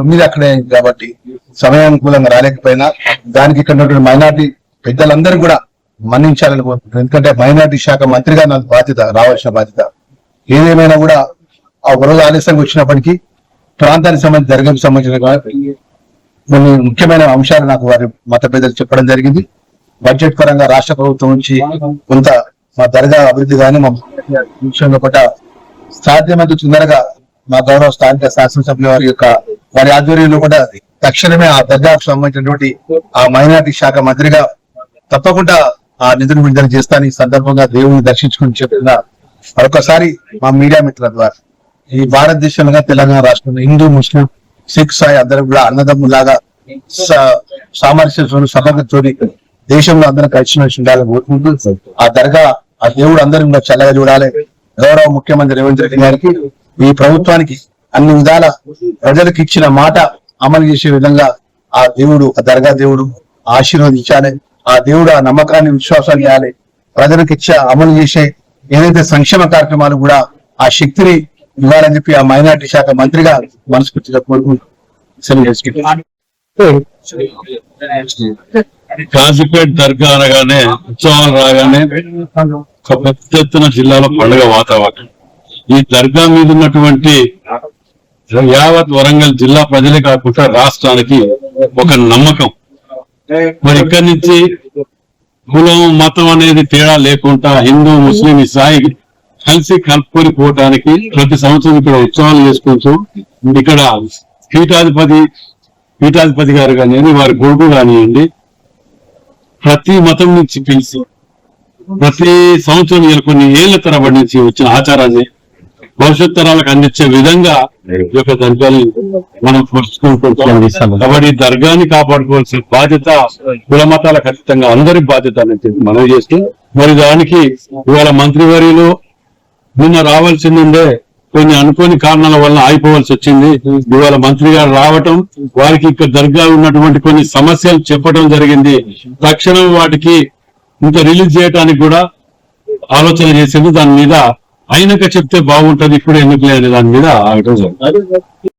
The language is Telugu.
9 అక్కడే కాబట్టి సమయానుకూలంగా రాలేకపోయినా దానికి ఇక్కడ ఉన్నటువంటి మైనార్టీ పెద్దలందరూ కూడా మన్నించాలని కోరుకుంటున్నాను. ఎందుకంటే మైనార్టీ శాఖ మంత్రిగా నాకు బాధ్యత, రావాల్సిన బాధ్యత. ఏదేమైనా కూడా ఆ ఒకరోజు ఆలస్యంగా వచ్చినప్పటికీ ప్రాంతానికి సంబంధించి దర్గాకు సంబంధించిన కొన్ని ముఖ్యమైన అంశాలు నాకు వారి మత పెద్దలు చెప్పడం జరిగింది. బడ్జెట్ పరంగా రాష్ట్ర ప్రభుత్వం నుంచి కొంత మా దర్గా అభివృద్ధి కానీ మా విషయంలో కూడా సాధ్యమైనంత తొందరగా మా గౌరవ స్థానిక శాసనసభ్యుల వారి యొక్క వారి ఆధ్వర్యంలో కూడా తక్షణమే ఆ దర్గాకు సంబంధించినటువంటి ఆ మైనార్టీ శాఖ మంత్రిగా తప్పకుండా ఆ నిధులు విడుదల చేస్తాను. ఈ సందర్భంగా దేవుని దర్శించుకుని చెప్తున్నా. మరొకసారి మా మీడియా మిత్రుల ద్వారా ఈ భారతదేశంలో తెలంగాణ రాష్ట్రంలో హిందూ, ముస్లిం, సిక్, సాయి అందరూ కూడా అన్నదమ్ములాగా సామరస్యంతో సమగ్రతో దేశంలో అందరం కలిసిమెలిసి ఉండాలని కోరుకుంటూ ఆ దర్గా ఆ దేవుడు అందరూ కూడా చల్లగా చూడాలి. గౌరవ ముఖ్యమంత్రి రేవంత్ రెడ్డి గారికి ఈ ప్రభుత్వానికి అన్ని విధాల ప్రజలకు ఇచ్చిన మాట అమలు చేసే విధంగా ఆ దేవుడు, ఆ దర్గా దేవుడు ఆశీర్వదించాలి. ఆ దేవుడు ఆ నమ్మకాన్ని, విశ్వాసాన్ని ఇవ్వాలి. ప్రజలకు ఇచ్చే అమలు చేసే ఏదైతే సంక్షేమ కార్యక్రమాలు కూడా ఆ శక్తిని ఇవ్వాలని చెప్పి ఆ మైనార్టీ శాఖ మంత్రిగా మనస్ఫూర్తిగా కోరుకుంటూ సెలవు చేసుకుంటున్నాను. కాజీపేట దర్గా అనగానే, ఉత్సవాలు రాగానే ఒక పెద్ద ఎత్తున జిల్లాలో పండుగ వాతావరణం. ఈ దర్గా మీద ఉన్నటువంటి యావత్ వరంగల్ జిల్లా ప్రజలే కాకుండా రాష్ట్రానికి ఒక నమ్మకం. మరి ఇక్కడి నుంచి కులం, మతం అనేది తేడా లేకుండా హిందూ, ముస్లిం, ఇసాయి కలిసి కలుపుకొని పోవటానికి ప్రతి సంవత్సరం ఇక్కడ ఉత్సవాలు చేసుకుంటూ ఇక్కడ పీఠాధిపతి గారు కానివ్వండి, వారి కొడుకు కానివ్వండి, ప్రతి మతం నుంచి పిలిచి ప్రతి సంవత్సరం కొన్ని ఏళ్ల తరబడి నుంచి వచ్చిన ఆచారాన్ని భవిష్యత్ తరాలకు అందించే విధంగా ఈ యొక్క దర్గాని మనం పురుచుకుంటున్నాం. కాబట్టి దర్గాని కాపాడుకోవాల్సిన బాధ్యత కుల మతాలకు ఖచ్చితంగా అందరి బాధ్యత అనేది మనం చేస్తూ, మరి దానికి ఇవాళ మంత్రివర్యులు నిన్న రావాల్సిందే కొన్ని అనుకోని కారణాల వల్ల ఆగిపోవాల్సి వచ్చింది. ఇవాళ మంత్రి గారు రావటం, వారికి ఇక్కడ దర్గా ఉన్నటువంటి కొన్ని సమస్యలు చెప్పడం జరిగింది. తక్షణం వాటికి ఇంకా రిలీజ్ చేయడానికి కూడా ఆలోచన చేసింది. దాని మీద అయినాక చెప్తే బాగుంటది, ఇప్పుడు ఎందుకులే అనే దాని మీద ఆగటం జరిగింది.